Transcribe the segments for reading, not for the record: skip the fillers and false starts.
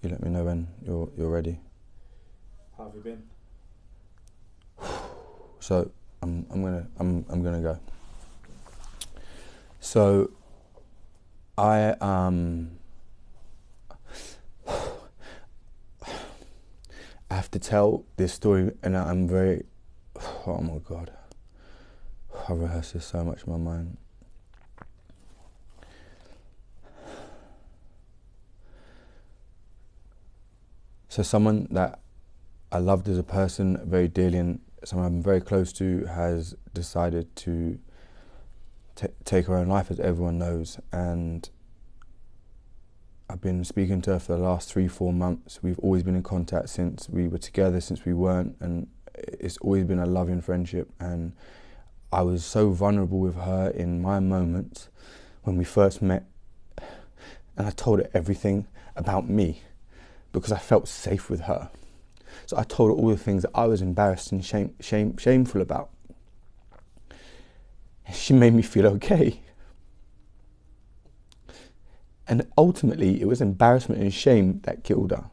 you let me know when you're ready. How have you been? So I'm gonna go. So I have to tell this story, and I'm very, oh my God, I rehearse this so much in my mind. So someone that I loved as a person very dearly, and someone I'm very close to, has decided to take her own life, as everyone knows, and I've been speaking to her for the last 3-4 months. We've always been in contact since we were together, since we weren't, and it's always been a loving friendship. And I was so vulnerable with her in my moments when we first met, and I told her everything about me because I felt safe with her. So I told her all the things that I was embarrassed and shameful about. And she made me feel okay. And ultimately, it was embarrassment and shame that killed her.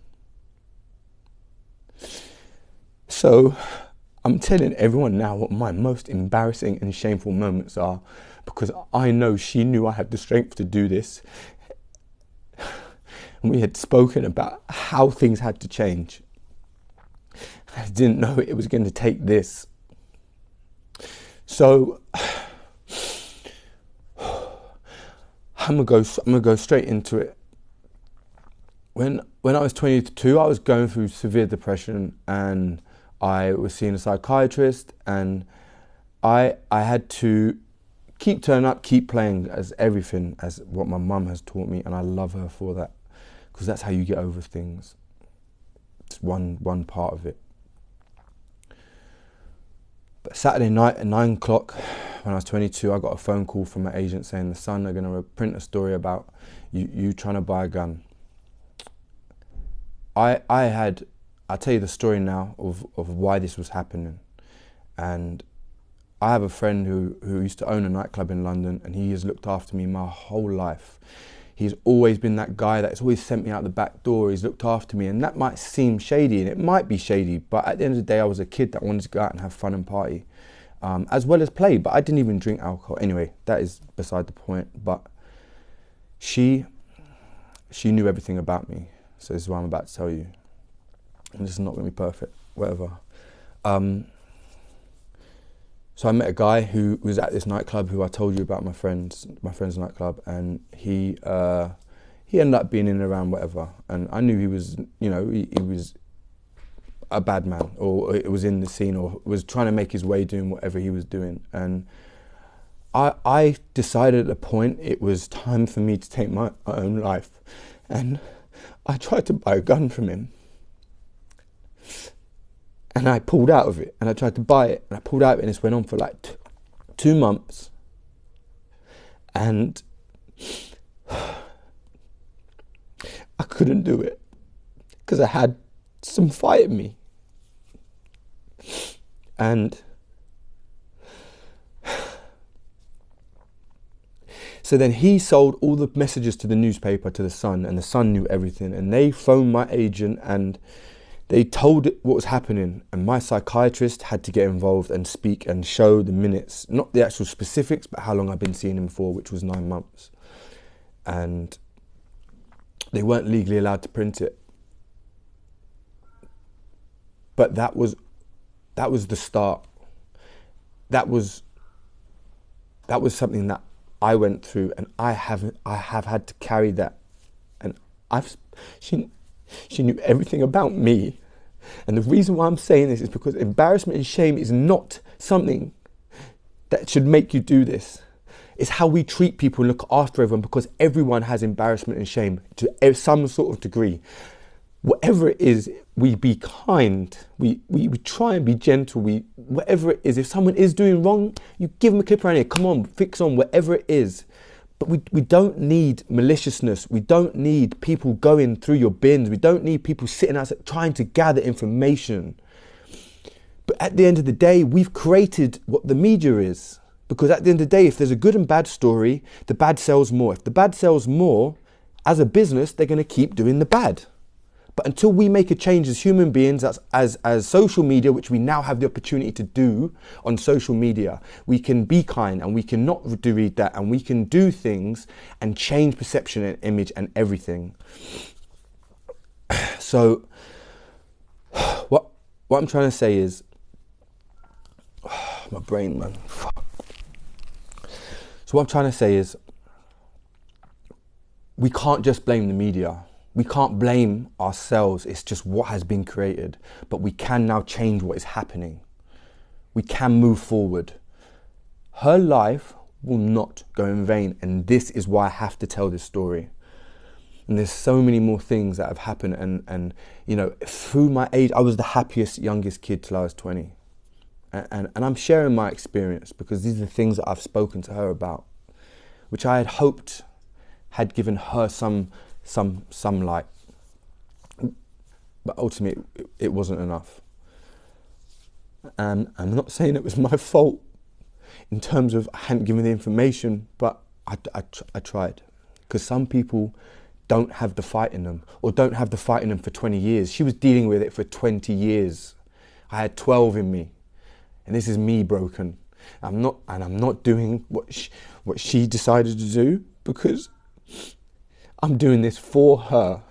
So I'm telling everyone now what my most embarrassing and shameful moments are, because I know she knew I had the strength to do this. And we had spoken about how things had to change. I didn't know it was going to take this. So I'm gonna go straight into it. When I was 22, I was going through severe depression, and I was seeing a psychiatrist, and I had to keep turning up, keep playing as everything, as what my mum has taught me, and I love her for that, because that's how you get over things. It's one part of it. But Saturday night at 9 o'clock, when I was 22, I got a phone call from my agent saying, "The Sun are going to print a story about you trying to buy a gun." I'll tell you the story now of why this was happening. And I have a friend who used to own a nightclub in London, and he has looked after me my whole life. He's always been that guy that's always sent me out the back door. He's looked after me, and that might seem shady, and it might be shady, but at the end of the day, I was a kid that wanted to go out and have fun and party, as well as play, but I didn't even drink alcohol. Anyway, that is beside the point, but she knew everything about me, so this is what I'm about to tell you. And this is not going to be perfect, whatever. So I met a guy who was at this nightclub, who I told you about, my friend's nightclub, and he ended up being in and around whatever, and I knew he was, he was a bad man, or it was in the scene, or was trying to make his way doing whatever he was doing. And I decided at a point it was time for me to take my own life, and I tried to buy a gun from him. And I pulled out of it, and I tried to buy it, and I pulled out of it, and this went on for like 2 months. And I couldn't do it, because I had some fight in me. And so then he sold all the messages to the newspaper, to the Sun, and the Sun knew everything. And they phoned my agent, and they told it what was happening, and my psychiatrist had to get involved and speak and show the minutes, not the actual specifics, but how long I've been seeing him for, which was 9 months. And they weren't legally allowed to print it. But that was the start. That was something that I went through, and I have had to carry that. And she knew everything about me. And the reason why I'm saying this is because embarrassment and shame is not something that should make you do this. It's how we treat people and look after everyone, because everyone has embarrassment and shame to some sort of degree. Whatever it is, we be kind. We try and be gentle. Whatever it is, if someone is doing wrong, you give them a clip around here. Come on, fix on, whatever it is. But we don't need maliciousness. We don't need people going through your bins. We don't need people sitting outside trying to gather information. But at the end of the day, we've created what the media is. Because at the end of the day, if there's a good and bad story, the bad sells more. If the bad sells more, as a business, they're going to keep doing the bad. But until we make a change as human beings, as social media, which we now have the opportunity to do on social media, we can be kind and we can not read that, and we can do things and change perception and image and everything. So what I'm trying to say is, my brain, man. Fuck. So what I'm trying to say is, we can't just blame the media. We can't blame ourselves. It's just what has been created. But we can now change what is happening. We can move forward. Her life will not go in vain. And this is why I have to tell this story. And there's so many more things that have happened. And you know, through my age, I was the happiest youngest kid till I was 20. And I'm sharing my experience because these are the things that I've spoken to her about, which I had hoped had given her some light, but ultimately it wasn't enough. And I'm not saying it was my fault in terms of I hadn't given the information, but I tried, because some people don't have the fight in them, or don't have the fight in them for 20 years. She was dealing with it for 20 years. I had 12 in me, and this is me broken. I'm not doing what she decided to do, because I'm doing this for her.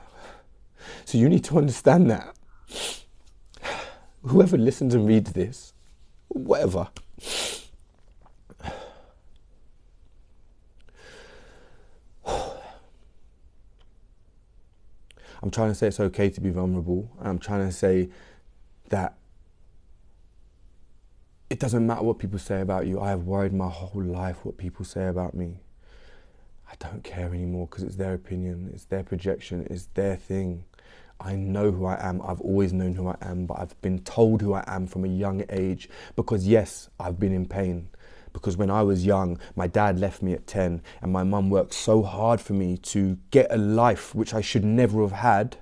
So you need to understand that. Whoever listens and reads this, whatever. I'm trying to say it's okay to be vulnerable. And I'm trying to say that it doesn't matter what people say about you. I have worried my whole life what people say about me. I don't care anymore, because it's their opinion, it's their projection, it's their thing. I know who I am. I've always known who I am, but I've been told who I am from a young age, because yes, I've been in pain. Because when I was young, my dad left me at 10, and my mum worked so hard for me to get a life which I should never have had.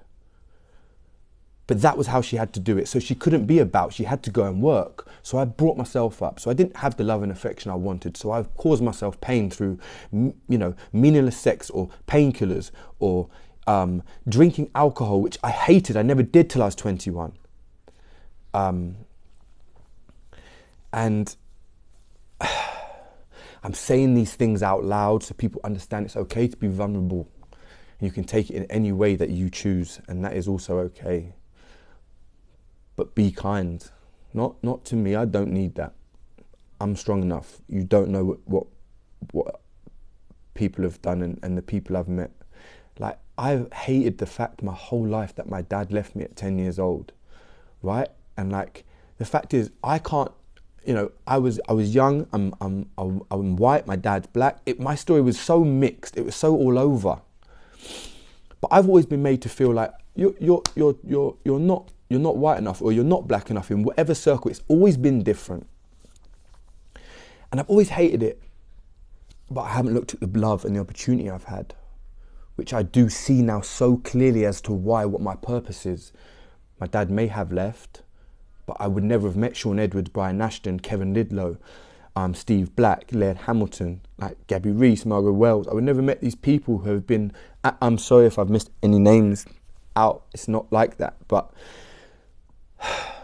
But that was how she had to do it. So she couldn't be about, she had to go and work. So I brought myself up. So I didn't have the love and affection I wanted. So I've caused myself pain through, meaningless sex, or painkillers, or drinking alcohol, which I hated. I never did till I was 21. And I'm saying these things out loud so people understand it's okay to be vulnerable. You can take it in any way that you choose, and that is also okay. But be kind. Not to me, I don't need that. I'm strong enough. You don't know what people have done and the people I've met. Like, I've hated the fact my whole life that my dad left me at 10 years old, right? And like, the fact is, I can't, I was young, I'm white, my dad's black. My story was so mixed, it was so all over. But I've always been made to feel like you're not white enough, or you're not black enough in whatever circle. It's always been different. And I've always hated it, but I haven't looked at the love and the opportunity I've had, which I do see now so clearly as to what my purpose is. My dad may have left, but I would never have met Sean Edwards, Brian Ashton, Kevin Lidlow, Steve Black, Laird Hamilton, like Gabby Reese, Margot Wells. I would never met these people who have been, I'm sorry if I've missed any names out, it's not like that, but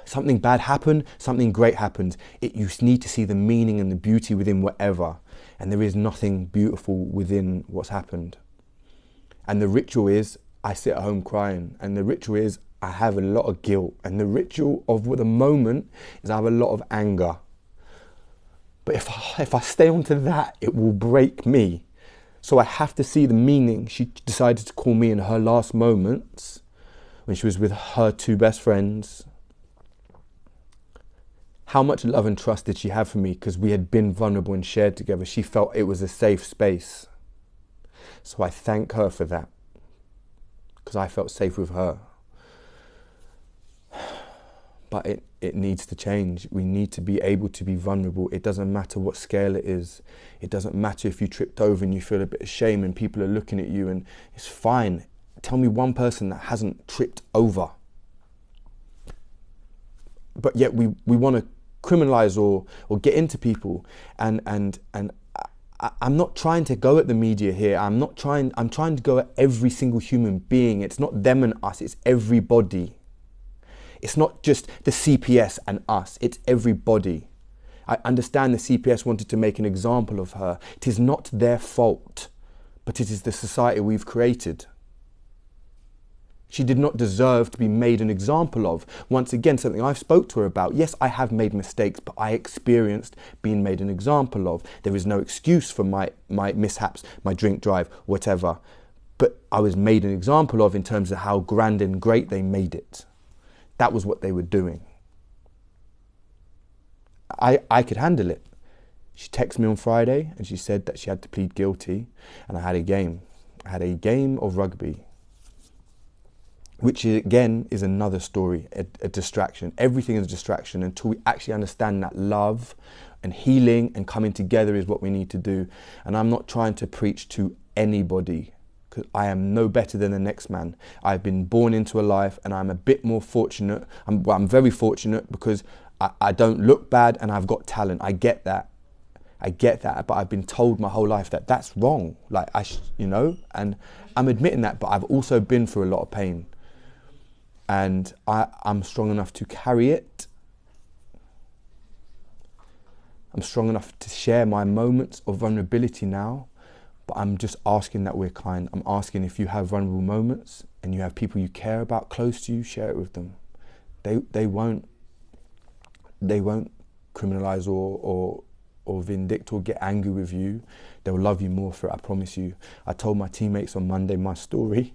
something bad happened, something great happens. You need to see the meaning and the beauty within whatever, and there is nothing beautiful within what's happened. And the ritual is, I sit at home crying, and the ritual is, I have a lot of guilt, and the ritual of the moment is I have a lot of anger. But if I stay onto that, it will break me. So I have to see the meaning. She decided to call me in her last moments, when she was with her two best friends. How much love and trust did she have for me? Because we had been vulnerable and shared together. She felt it was a safe space. So I thank her for that, because I felt safe with her. But it needs to change. We need to be able to be vulnerable. It doesn't matter what scale it is. It doesn't matter if you tripped over and you feel a bit of shame and people are looking at you, and it's fine. Tell me one person that hasn't tripped over. But yet we want to criminalize or get into people, and I'm not trying to go at the media here. I'm trying to go at every single human being. It's not them and us, it's everybody. It's not just the CPS and us, it's everybody. I understand the CPS wanted to make an example of her. It is not their fault, but it is the society we've created. She did not deserve to be made an example of. Once again, something I've spoke to her about. Yes, I have made mistakes, but I experienced being made an example of. There is no excuse for my mishaps, my drink drive, whatever. But I was made an example of in terms of how grand and great they made it. That was what they were doing. I could handle it. She texted me on Friday and she said that she had to plead guilty, and I had a game. I had a game of rugby, which again is another story, a distraction. Everything is a distraction until we actually understand that love and healing and coming together is what we need to do. And I'm not trying to preach to anybody, because I am no better than the next man. I've been born into a life and I'm a bit more fortunate. I'm very fortunate because I don't look bad and I've got talent. I get that, but I've been told my whole life that that's wrong. Like, and I'm admitting that, but I've also been through a lot of pain. And I'm strong enough to carry it. I'm strong enough to share my moments of vulnerability now, but I'm just asking that we're kind. I'm asking, if you have vulnerable moments and you have people you care about close to you, share it with them. They won't criminalize or vindict or get angry with you. They'll love you more for it, I promise you. I told my teammates on Monday my story.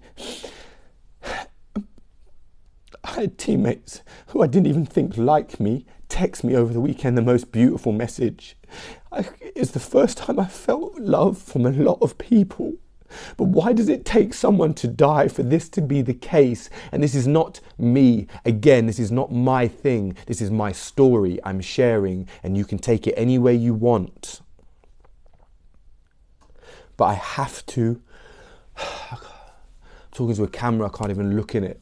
I had teammates who I didn't even think liked me text me over the weekend the most beautiful message. It's the first time I felt love from a lot of people. But why does it take someone to die for this to be the case? And this is not me. Again, this is not my thing. This is my story I'm sharing, and you can take it any way you want. But I have to. I'm talking to a camera, I can't even look in it.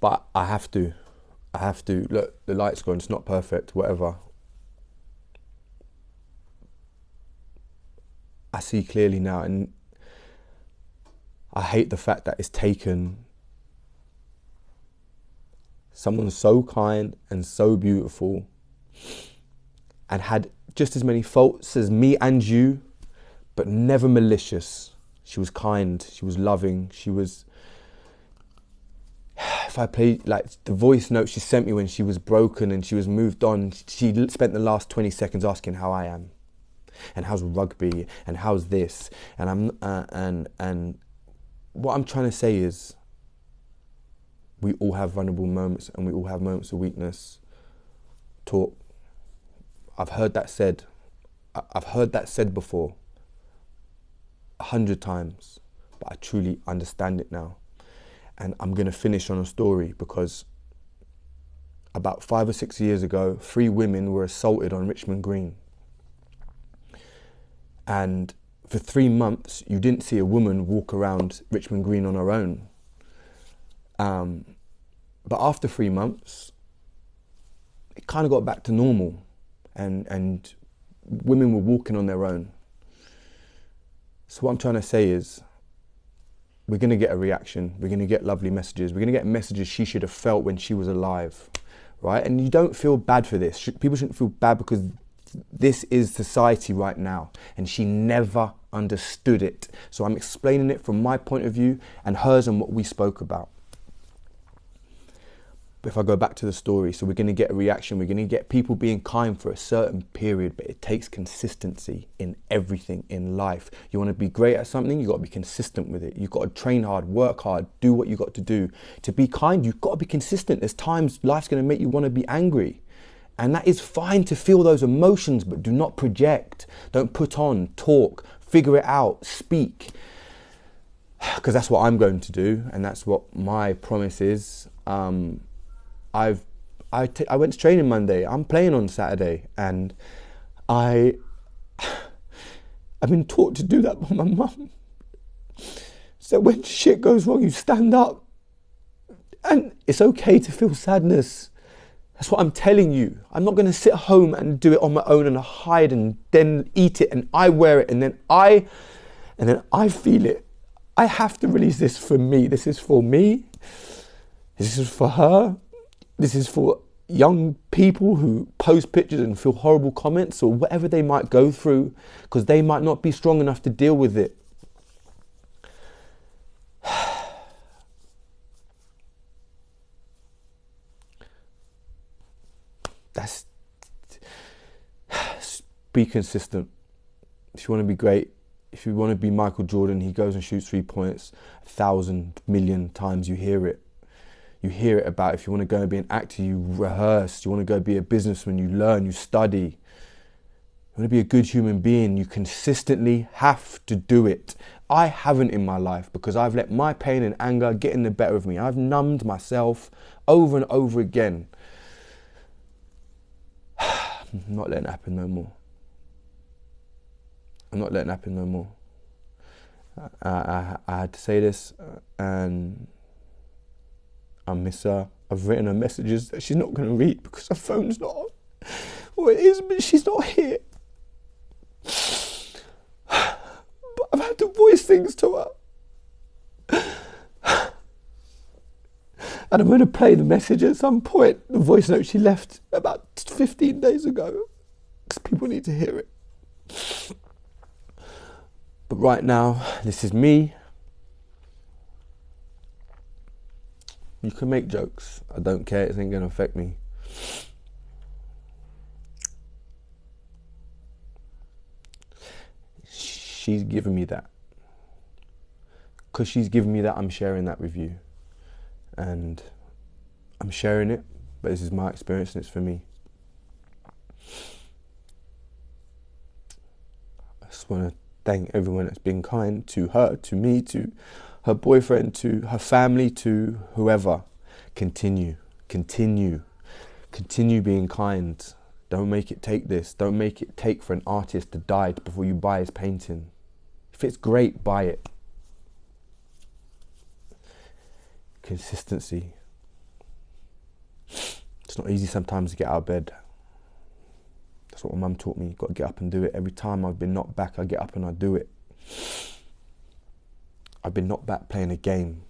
But I have to. Look, the light's gone, it's not perfect, whatever. I see clearly now, and I hate the fact that it's taken someone so kind and so beautiful and had just as many faults as me and you, but never malicious. She was kind, she was loving, she was... If I play like the voice note she sent me when she was broken and she was moved on, she spent the last 20 seconds asking how I am. And how's rugby, and how's this, and and what I'm trying to say is, we all have vulnerable moments and we all have moments of weakness. Talk. I've heard that said before 100 times, but I truly understand it now. And I'm going to finish on a story, because about 5 or 6 years ago, 3 women were assaulted on Richmond Green. And for 3 months, you didn't see a woman walk around Richmond Green on her own. But after 3 months, it kind of got back to normal, and women were walking on their own. So what I'm trying to say is, we're going to get a reaction. We're going to get lovely messages. We're going to get messages she should have felt when she was alive, right? And you don't feel bad for this. People shouldn't feel bad, because this is society right now, and she never understood it. So I'm explaining it from my point of view and hers and what we spoke about. But if I go back to the story, so we're going to get a reaction, we're going to get people being kind for a certain period, but it takes consistency in everything in life. You want to be great at something, you've got to be consistent with it. You've got to train hard, work hard, do what you've got to do. To be kind, you've got to be consistent. There's times life's going to make you want to be angry. And that is fine to feel those emotions, but do not project. Don't put on, talk, figure it out, speak. Because that's what I'm going to do, and that's what my promise is. I went to training Monday. I'm playing on Saturday, and I've been taught to do that by my mum. So when shit goes wrong, you stand up, and it's okay to feel sadness. That's what I'm telling you. I'm not going to sit home and do it on my own and hide and then eat it and I wear it and then I feel it. I have to release this for me. This is for me. This is for her. This is for young people who post pictures and feel horrible comments or whatever they might go through because they might not be strong enough to deal with it. Be consistent. If you want to be great, if you want to be Michael Jordan, he goes and shoots 3 points 1,000 million times. You hear it. You hear it about if you want to go and be an actor, you rehearse. You want to go be a businessman, you learn, you study. You want to be a good human being, you consistently have to do it. I haven't in my life because I've let my pain and anger get in the better of me. I've numbed myself over and over again. I'm not letting it happen no more. I'm not letting it happen no more. I had to say this and I miss her. I've written her messages that she's not going to read because her phone's not on. Well, it is, but she's not here. But I've had to voice things to her. And I'm going to play the message at some point, the voice note she left about 15 days ago, because people need to hear it. But right now, this is me. You can make jokes. I don't care. It ain't going to affect me. She's given me that. Because she's given me that, I'm sharing that with you. And I'm sharing it, but this is my experience and it's for me. I just want to thank everyone that's been kind to her, to me, to her boyfriend, to her family, to whoever. Continue being kind. Don't make it take this. Don't make it take for an artist to die before you buy his painting. If it's great, buy it. Consistency. It's not easy sometimes to get out of bed. That's what my mum taught me. You've got to get up and do it. Every time I've been knocked back, I get up and I do it. I've been knocked back playing a game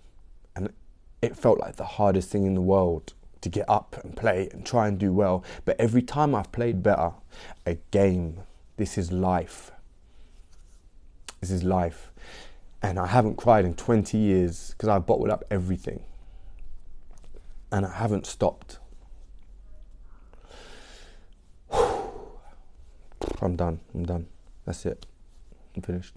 and it felt like the hardest thing in the world to get up and play and try and do well. But every time I've played better, a game, this is life. This is life. And I haven't cried in 20 years because I bottled up everything. And I haven't stopped. I'm done. That's it. I'm finished.